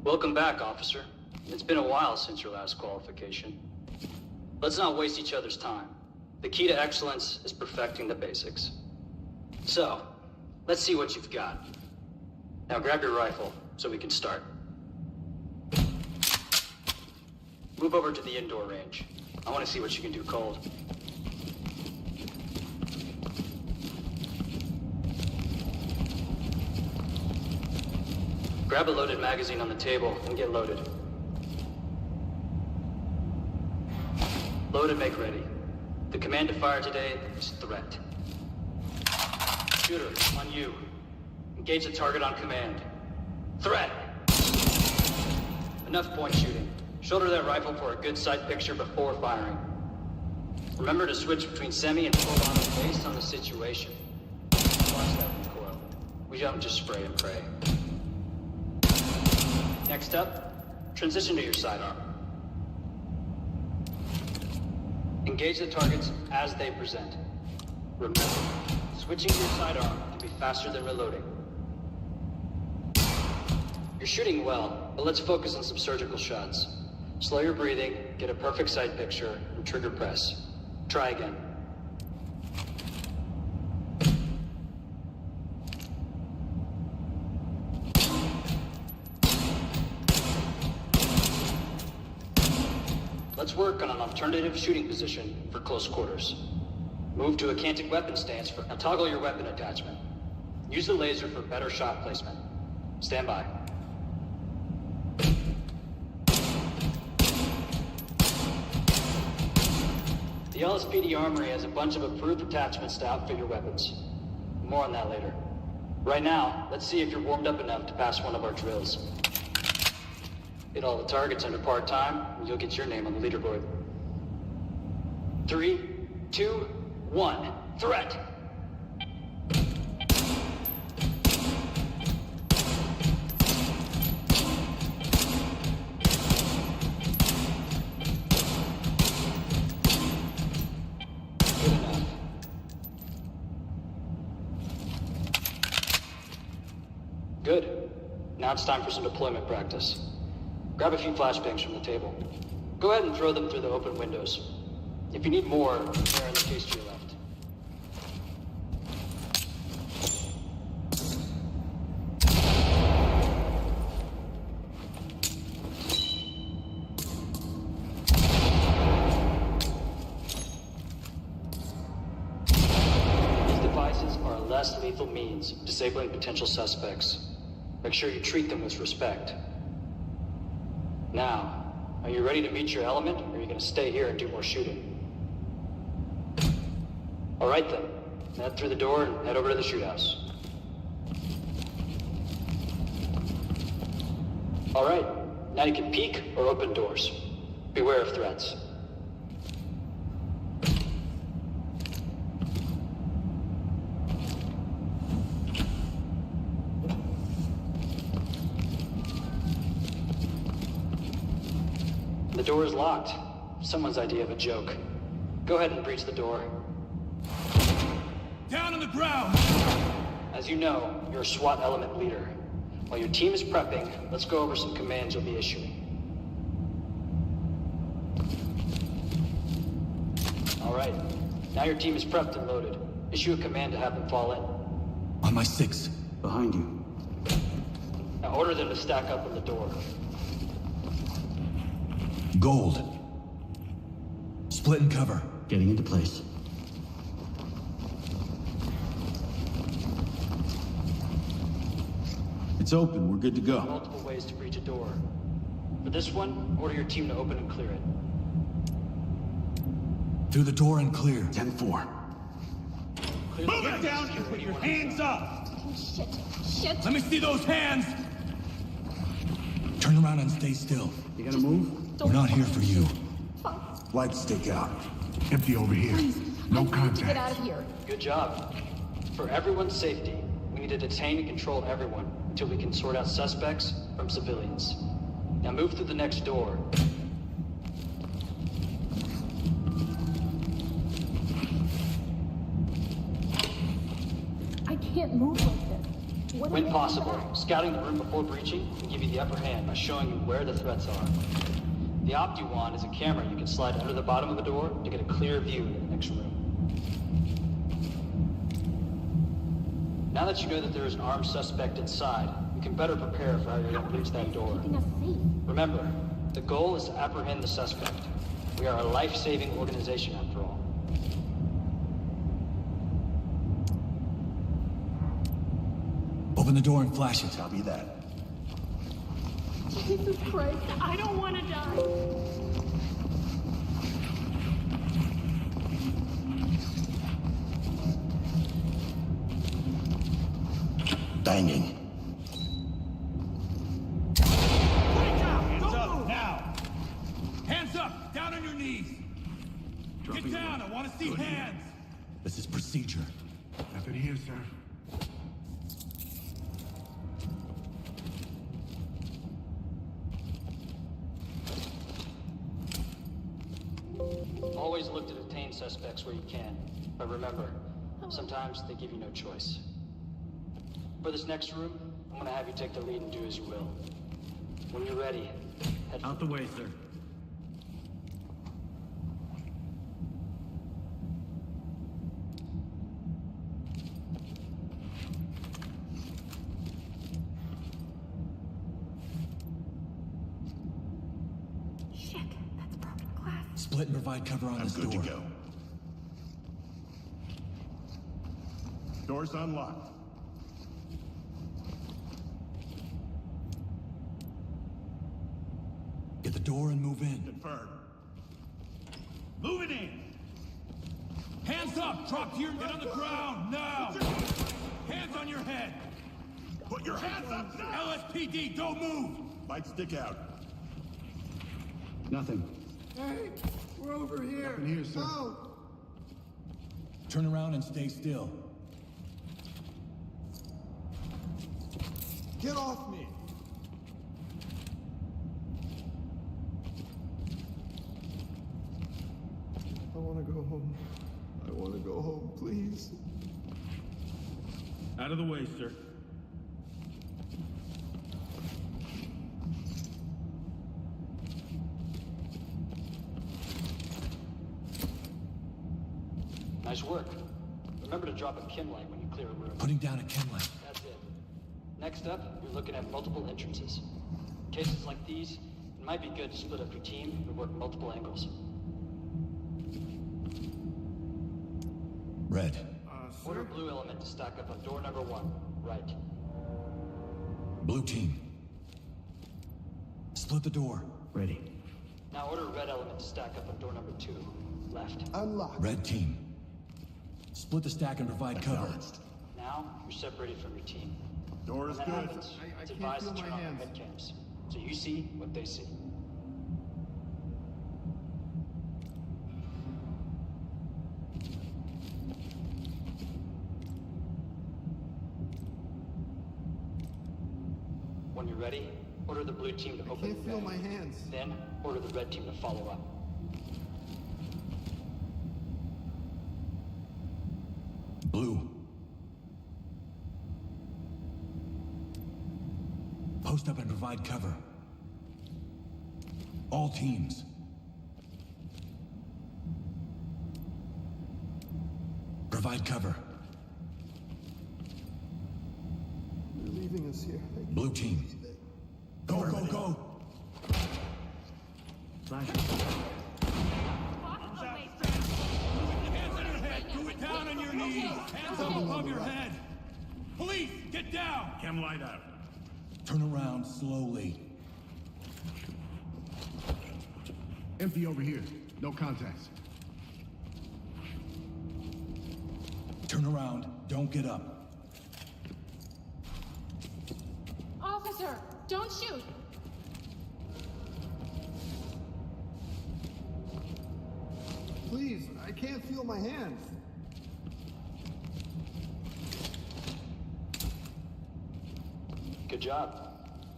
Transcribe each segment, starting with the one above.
Welcome back, officer. It's been a while since your last qualification. Let's not waste each other's time. The key to excellence is perfecting the basics. So, let's see what you've got. Now grab your rifle, so we can start. Move over to the indoor range. I want to see what you can do cold. Grab a loaded magazine on the table and get loaded. Load and make ready. The command to fire today is threat. Shooter, on you. Engage the target on command. Threat! Enough point shooting. Shoulder that rifle for a good sight picture before firing. Remember to switch between semi and full auto based on the situation. Watch that recoil. We don't just spray and pray. Next up, transition to your sidearm. Engage the targets as they present. Remember, switching to your sidearm can be faster than reloading. You're shooting well, but let's focus on some surgical shots. Slow your breathing, get a perfect sight picture, and trigger press. Try again. Let's work on an alternative shooting position for close quarters. Move to a canted weapon stance now toggle your weapon attachment. Use the laser for better shot placement. Stand by. The LSPD Armory has a bunch of approved attachments to outfit your weapons. More on that later. Right now, let's see if you're warmed up enough to pass one of our drills. Hit all the targets under part-time, and you'll get your name on the leaderboard. 3, 2, 1, threat! Good enough. Good. Now it's time for some deployment practice. Grab a few flashbangs from the table. Go ahead and throw them through the open windows. If you need more, they're in the case to your left. These devices are a less lethal means of disabling potential suspects. Make sure you treat them with respect. Now, are you ready to meet your element, or are you going to stay here and do more shooting? All right then, head through the door and head over to the shoot house. All right, now you can peek or open doors. Beware of threats. The door is locked. Someone's idea of a joke. Go ahead and breach the door. Down on the ground! As you know, you're a SWAT element leader. While your team is prepping, let's go over some commands you'll be issuing. All right. Now your team is prepped and loaded. Issue a command to have them fall in. On my 6. Behind you. Now order them to stack up on the door. Gold. Split and cover. Getting into place. It's open. We're good to go. Multiple ways to breach a door. For this one, order your team to open and clear it. Through the door and clear. 10-4. Clear Move it down and put your hands up! Oh, shit. Shit. Let me see those hands! Turn around and stay still. You gonna move? We're not here for you. Fine. Lights stick out. Empty over here. Please. No I need to contact. get out of here. Good job. For everyone's safety, we need to detain and control everyone until we can sort out suspects from civilians. Now move through the next door. I can't move like this. When possible, scouting the room before breaching can give you the upper hand by showing you where the threats are. The Opti Wand is a camera you can slide under the bottom of a door to get a clear view into the next room. Now that you know that there is an armed suspect inside, you can better prepare for how you're going to breach that door. Remember, the goal is to apprehend the suspect. We are a life-saving organization after all. Open the door and flash it. Copy that. Jesus Christ, I don't want to die. Banging. Hands up now! Hands up! Down on your knees! Get down! I want to see hands! This is procedure. Nothing here, sir. Always look to detain suspects where you can. But remember, sometimes they give you no choice. For this next room, I'm gonna have you take the lead and do as you will. When you're ready, head Out the way, sir. Shit, that's broken glass. Split and provide cover on this door. I'm good to go. Door's unlocked. Get the door and move in. Confirmed. Move it in! Hands up! Drop to your... Get on the ground, now! Hands on your head! Put your hands up now! LSPD, don't move! Might stick out. Nothing. Hey, we're over here. Nothing here, sir. No. Turn around and stay still. Get off me. I want to go home. I want to go home, please. Out of the way, sir. Nice work. Remember to drop a chem light when you clear a room. Putting down a chem light. That's it. Next up, you're looking at multiple entrances. In cases like these, it might be good to split up your team and work multiple angles. Red. Order blue element to stack up on door number 1, right. Blue team. Split the door. Ready. Now order red element to stack up on door number 2, left. Unlock. Red team. Split the stack and provide cover. Acknowledged. Now, you're separated from your team. Door is When that good. happens, I it's can't advised feel to turn my on your hands. head cams, so you see what they see. When you're ready, order the blue team to I open can't the feel bag. my hands. Then, order the red team to follow up. Blue. Post up and provide cover. All teams. Provide cover. They're leaving us here. Blue team. Go, go, go! Flash. Walk away. Hands on your head! Do it down on your knees! Hands up above your head! Police, get down! Chem light out. Turn around slowly. Empty over here. No contacts. Turn around, don't get up. Officer, don't shoot. Please, I can't feel my hands. Good job.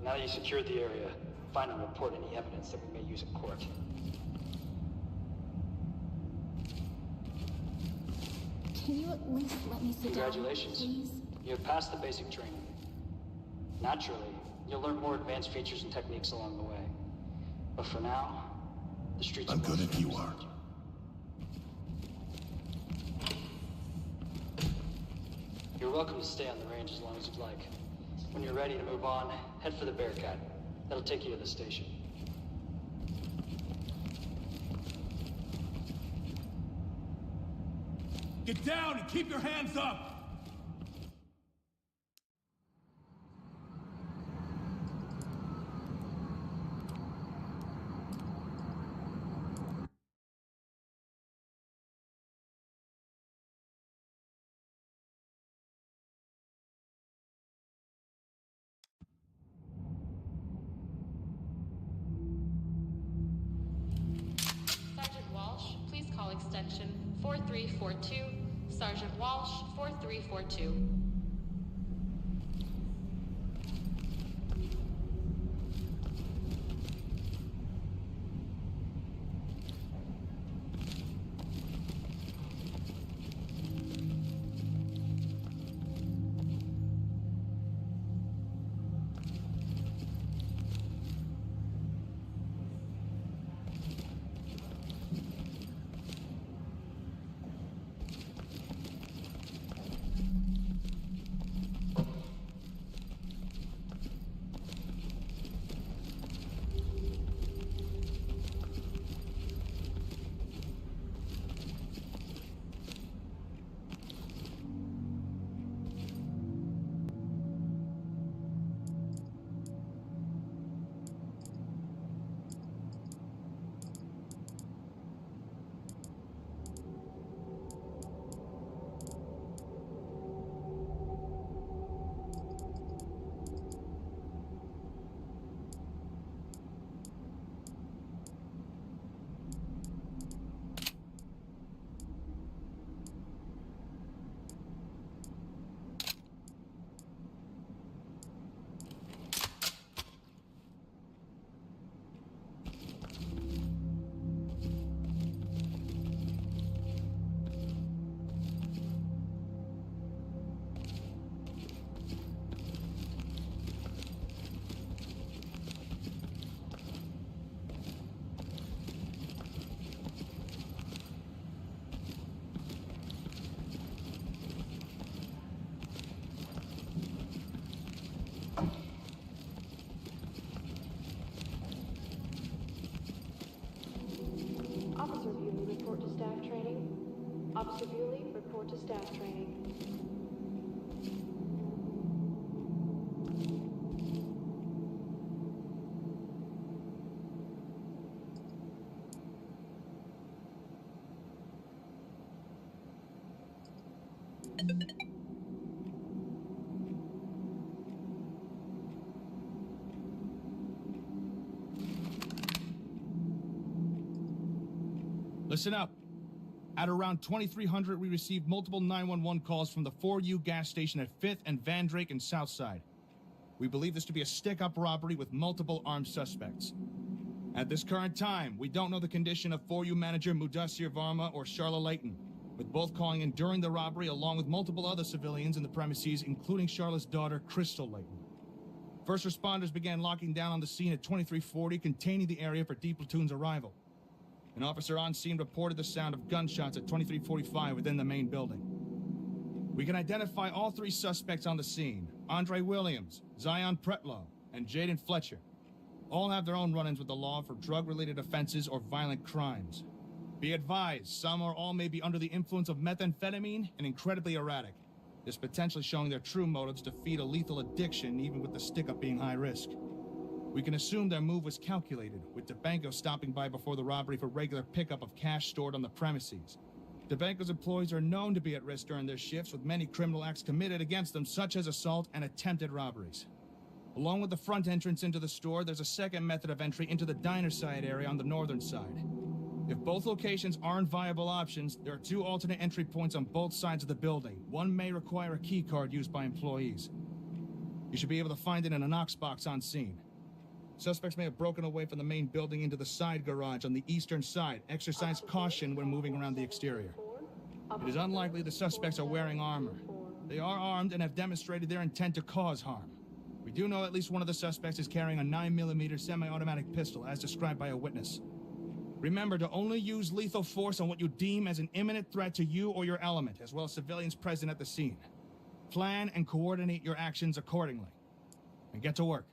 Now that you secured the area, find and report any evidence that we may use in court. Can you at least let me sit down, Congratulations. please? You have passed the basic training. Naturally, you'll learn more advanced features and techniques along the way. But for now, the streets I'm are good closed if for you your are. safety. You're welcome to stay on the range as long as you'd like. When you're ready to move on, head for the Bearcat. That'll take you to the station. Get down and keep your hands up! Sergeant Walsh, please call extension 4342. Sergeant Walsh, 4342. Officer Bewley, report to staff training. Officer Bewley, report to staff training. Listen up. At around 2300, we received multiple 911 calls from the 4U gas station at 5th and Van Drake and Southside. We believe this to be a stick-up robbery with multiple armed suspects. At this current time, we don't know the condition of 4U manager Mudassir Varma or Charla Layton, with both calling in during the robbery along with multiple other civilians in the premises, including Charla's daughter, Crystal Layton. First responders began locking down on the scene at 2340, containing the area for D Platoon's arrival. An officer on scene reported the sound of gunshots at 2345 within the main building. We can identify all three suspects on the scene: Andre Williams, Zion Pretlow, and Jaden Fletcher. All have their own run-ins with the law for drug-related offenses or violent crimes. Be advised, some or all may be under the influence of methamphetamine and incredibly erratic. This potentially showing their true motives to feed a lethal addiction, even with the stick-up being high risk. We can assume their move was calculated, with DeBanco stopping by before the robbery for regular pickup of cash stored on the premises. DeBanco's employees are known to be at risk during their shifts, with many criminal acts committed against them, such as assault and attempted robberies. Along with the front entrance into the store, there's a second method of entry into the diner side area on the northern side. If both locations aren't viable options, there are two alternate entry points on both sides of the building. One may require a key card used by employees. You should be able to find it in a Knox box on scene. Suspects may have broken away from the main building into the side garage on the eastern side. Exercise caution when moving around the exterior. It is unlikely the suspects are wearing armor. They are armed and have demonstrated their intent to cause harm. We do know at least one of the suspects is carrying a 9mm semi-automatic pistol, as described by a witness. Remember to only use lethal force on what you deem as an imminent threat to you or your element, as well as civilians present at the scene. Plan and coordinate your actions accordingly. And get to work.